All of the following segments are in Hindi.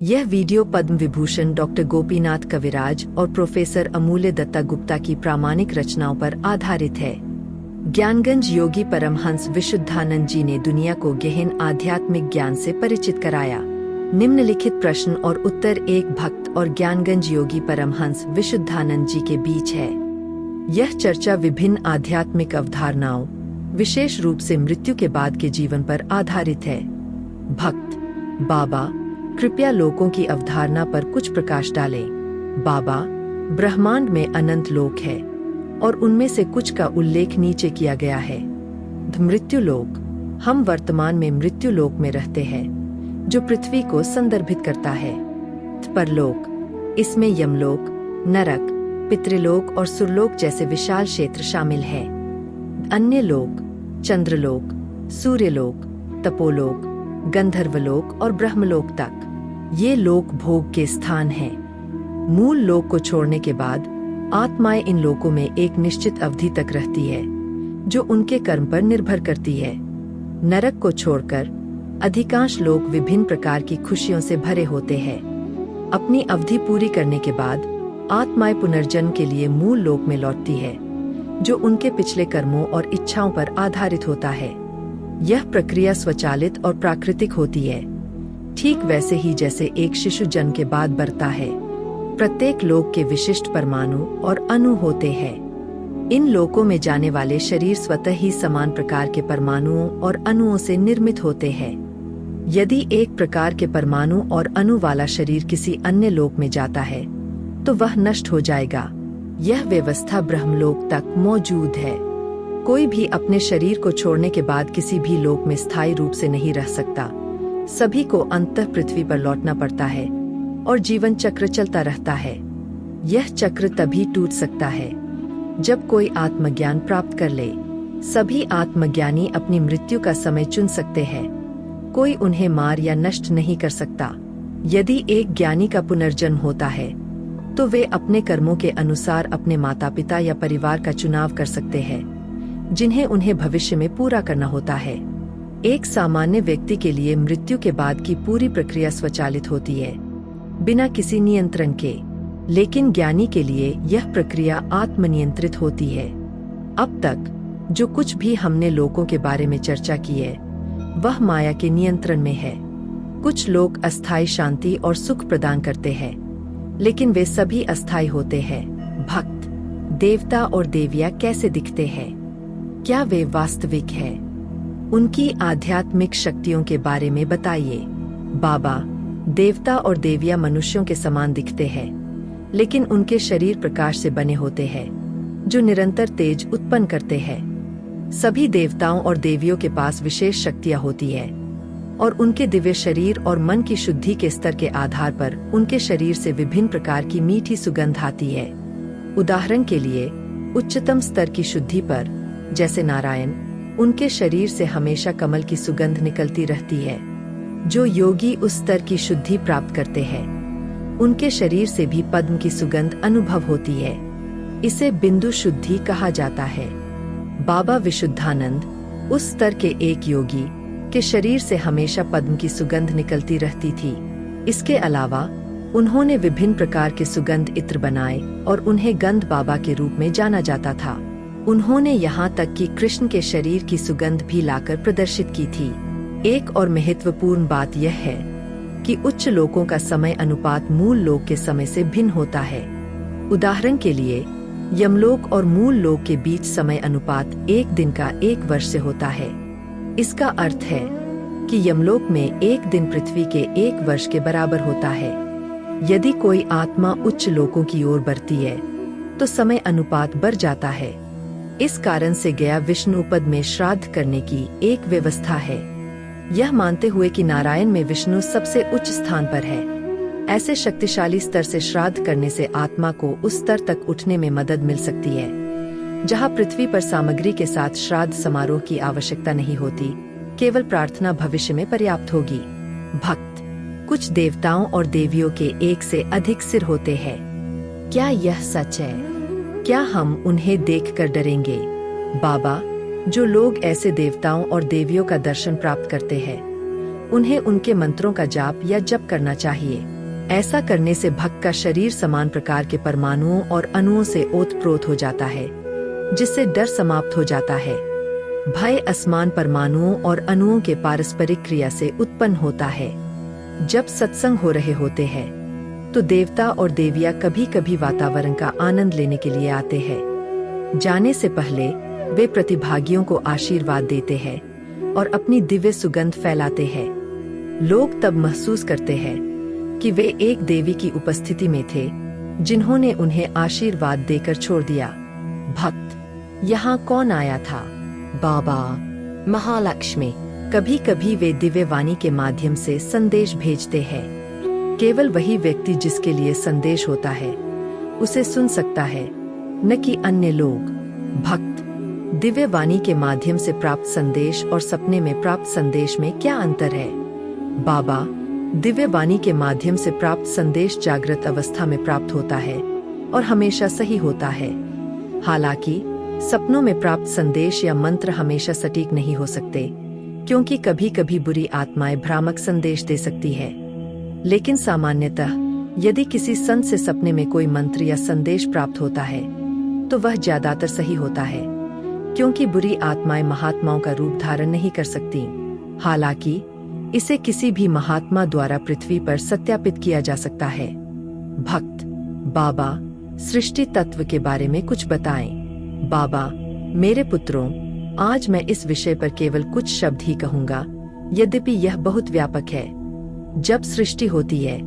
यह वीडियो पद्म विभूषण डॉक्टर गोपीनाथ कविराज और प्रोफेसर अमूल्य दत्ता गुप्ता की प्रामाणिक रचनाओं पर आधारित है। ज्ञानगंज योगी परमहंस विशुद्धानंद जी ने दुनिया को गहन आध्यात्मिक ज्ञान से परिचित कराया। निम्नलिखित प्रश्न और उत्तर एक भक्त और ज्ञानगंज योगी परमहंस विशुद्धानंद जी के बीच है। यह चर्चा विभिन्न आध्यात्मिक अवधारणाओं, विशेष रूप से मृत्यु के बाद के जीवन पर आधारित है। भक्त: बाबा, कृपया लोकों की अवधारणा पर कुछ प्रकाश डालें। बाबा: ब्रह्मांड में अनंत लोक है और उनमें से कुछ का उल्लेख नीचे किया गया है। मृत्यु लोक: हम वर्तमान में मृत्यु लोक में रहते हैं, जो पृथ्वी को संदर्भित करता है। परलोक: इसमें यमलोक, नरक, पितृलोक और सुरलोक जैसे विशाल क्षेत्र शामिल है। अन्य लोक: चंद्रलोक, सूर्यलोक, तपोलोक, गंधर्वलोक और ब्रह्मलोक तक। ये लोक भोग के स्थान हैं। मूल लोक को छोड़ने के बाद आत्माएं इन लोकों में एक निश्चित अवधि तक रहती है, जो उनके कर्म पर निर्भर करती है। नरक को छोड़कर अधिकांश लोक विभिन्न प्रकार की खुशियों से भरे होते हैं। अपनी अवधि पूरी करने के बाद आत्माएं पुनर्जन्म के लिए मूल लोक में लौटती है, जो उनके पिछले कर्मों और इच्छाओं पर आधारित होता है। यह प्रक्रिया स्वचालित और प्राकृतिक होती है, ठीक वैसे ही जैसे एक शिशु जन्म के बाद बढ़ता है। प्रत्येक लोक के विशिष्ट परमाणु और अणु होते हैं। इन लोकों में जाने वाले शरीर स्वतः ही समान प्रकार के परमाणुओं और अणुओं से निर्मित होते हैं। यदि एक प्रकार के परमाणु और अणु वाला शरीर किसी अन्य लोक में जाता है, तो वह नष्ट हो जाएगा। यह व्यवस्था ब्रह्मलोक तक मौजूद है। कोई भी अपने शरीर को छोड़ने के बाद किसी भी लोक में स्थायी रूप से नहीं रह सकता। सभी को अंततः पृथ्वी पर लौटना पड़ता है और जीवन चक्र चलता रहता है। यह चक्र तभी टूट सकता है जब कोई आत्मज्ञान प्राप्त कर ले। सभी आत्मज्ञानी अपनी मृत्यु का समय चुन सकते हैं। कोई उन्हें मार या नष्ट नहीं कर सकता। यदि एक ज्ञानी का पुनर्जन्म होता है, तो वे अपने कर्मों के अनुसार अपने माता पिता या परिवार का चुनाव कर सकते हैं, जिन्हें उन्हें भविष्य में पूरा करना होता है। एक सामान्य व्यक्ति के लिए मृत्यु के बाद की पूरी प्रक्रिया स्वचालित होती है, बिना किसी नियंत्रण के, लेकिन ज्ञानी के लिए यह प्रक्रिया आत्मनियंत्रित होती है। अब तक जो कुछ भी हमने लोकों के बारे में चर्चा की है, वह माया के नियंत्रण में है। कुछ लोग अस्थायी शांति और सुख प्रदान करते हैं, लेकिन वे सभी अस्थायी होते हैं। भक्त: देवता और देवियां कैसे दिखते हैं? क्या वे वास्तविक हैं? उनकी आध्यात्मिक शक्तियों के बारे में बताइए। बाबा: देवता और देवियां मनुष्यों के समान दिखते हैं, लेकिन उनके शरीर प्रकाश से बने होते हैं, जो निरंतर तेज उत्पन्न करते हैं। सभी देवताओं और देवियों के पास विशेष शक्तियां होती है, और उनके दिव्य शरीर और मन की शुद्धि के स्तर के आधार पर उनके शरीर से विभिन्न प्रकार की मीठी सुगंध आती है। उदाहरण के लिए, उच्चतम स्तर की शुद्धि पर, जैसे नारायण, उनके शरीर से हमेशा कमल की सुगंध निकलती रहती है। जो योगी उस स्तर की शुद्धि प्राप्त करते हैं, उनके शरीर से भी पद्म की सुगंध अनुभव होती है। इसे बिंदु शुद्धि कहा जाता है। बाबा विशुद्धानंद उस स्तर के एक योगी के शरीर से हमेशा पद्म की सुगंध निकलती रहती थी। इसके अलावा उन्होंने विभिन्न प्रकार के सुगंध इत्र बनाए और उन्हें गंध बाबा के रूप में जाना जाता था। उन्होंने यहाँ तक कि कृष्ण के शरीर की सुगंध भी लाकर प्रदर्शित की थी। एक और महत्वपूर्ण बात यह है कि उच्च लोकों का समय अनुपात मूल लोक के समय से भिन्न होता है। उदाहरण के लिए, यमलोक और मूल लोक के बीच समय अनुपात एक दिन का 1 वर्ष से होता है। इसका अर्थ है कि यमलोक में एक दिन पृथ्वी के 1 वर्ष के बराबर होता है। यदि कोई आत्मा उच्च लोकों की ओर बढ़ती है, तो समय अनुपात बढ़ जाता है। इस कारण से गया विष्णुपद में श्राद्ध करने की एक व्यवस्था है, यह मानते हुए कि नारायण में विष्णु सबसे उच्च स्थान पर है। ऐसे शक्तिशाली स्तर से श्राद्ध करने से आत्मा को उस स्तर तक उठने में मदद मिल सकती है, जहां पृथ्वी पर सामग्री के साथ श्राद्ध समारोह की आवश्यकता नहीं होती, केवल प्रार्थना भविष्य में पर्याप्त होगी। भक्त: कुछ देवताओं और देवियों के एक से अधिक सिर होते हैं। क्या यह सच है? क्या हम उन्हें देखकर डरेंगे? बाबा: जो लोग ऐसे देवताओं और देवियों का दर्शन प्राप्त करते हैं, उन्हें उनके मंत्रों का जाप या जप करना चाहिए। ऐसा करने से भक्त का शरीर समान प्रकार के परमाणुओं और अणुओं से ओतप्रोत हो जाता है, जिससे डर समाप्त हो जाता है। भय असमान परमाणुओं और अणुओं के पारस्परिक क्रिया से उत्पन्न होता है। जब सत्संग हो रहे होते हैं तो देवता और देवियां कभी कभी वातावरण का आनंद लेने के लिए आते हैं। जाने से पहले वे प्रतिभागियों को आशीर्वाद देते हैं और अपनी दिव्य सुगंध फैलाते हैं। लोग तब महसूस करते हैं कि वे एक देवी की उपस्थिति में थे, जिन्होंने उन्हें आशीर्वाद देकर छोड़ दिया। भक्त, यहाँ कौन आया था? बाबा, महालक्ष्मी। कभी कभी वे दिव्य वाणी के माध्यम से संदेश भेजते हैं। केवल वही व्यक्ति जिसके लिए संदेश होता है उसे सुन सकता है, न कि अन्य लोग। भक्त, दिव्य वाणी के माध्यम से प्राप्त संदेश और सपने में प्राप्त संदेश में क्या अंतर है? बाबा, दिव्य वाणी के माध्यम से प्राप्त संदेश जागृत अवस्था में प्राप्त होता है और हमेशा सही होता है। हालांकि सपनों में प्राप्त संदेश या मंत्र हमेशा सटीक नहीं हो सकते, क्योंकि कभी कभी बुरी आत्माएं भ्रामक संदेश दे सकती है। लेकिन सामान्यतः यदि किसी संत से सपने में कोई मंत्र या संदेश प्राप्त होता है तो वह ज्यादातर सही होता है, क्योंकि बुरी आत्माएं महात्माओं का रूप धारण नहीं कर सकती। हालांकि इसे किसी भी महात्मा द्वारा पृथ्वी पर सत्यापित किया जा सकता है। भक्त, बाबा, सृष्टि तत्व के बारे में कुछ बताएं। बाबा, मेरे पुत्रों, आज मैं इस विषय पर केवल कुछ शब्द ही कहूंगा, यद्यपि यह बहुत व्यापक है। जब सृष्टि होती है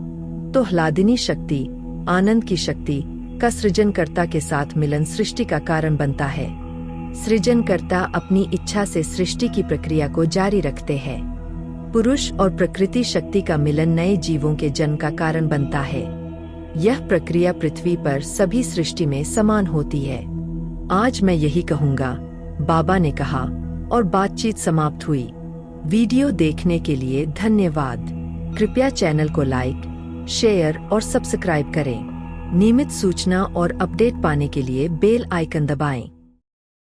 तो ह्लादिनी शक्ति, आनंद की शक्ति का सृजनकर्ता के साथ मिलन सृष्टि का कारण बनता है। सृजनकर्ता अपनी इच्छा से सृष्टि की प्रक्रिया को जारी रखते हैं। पुरुष और प्रकृति शक्ति का मिलन नए जीवों के जन्म का कारण बनता है। यह प्रक्रिया पृथ्वी पर सभी सृष्टि में समान होती है। आज मैं यही कहूंगा, बाबा ने कहा, और बातचीत समाप्त हुई। वीडियो देखने के लिए धन्यवाद। कृपया चैनल को लाइक, शेयर और सब्सक्राइब करें। नियमित सूचना और अपडेट पाने के लिए बेल आइकन दबाएं।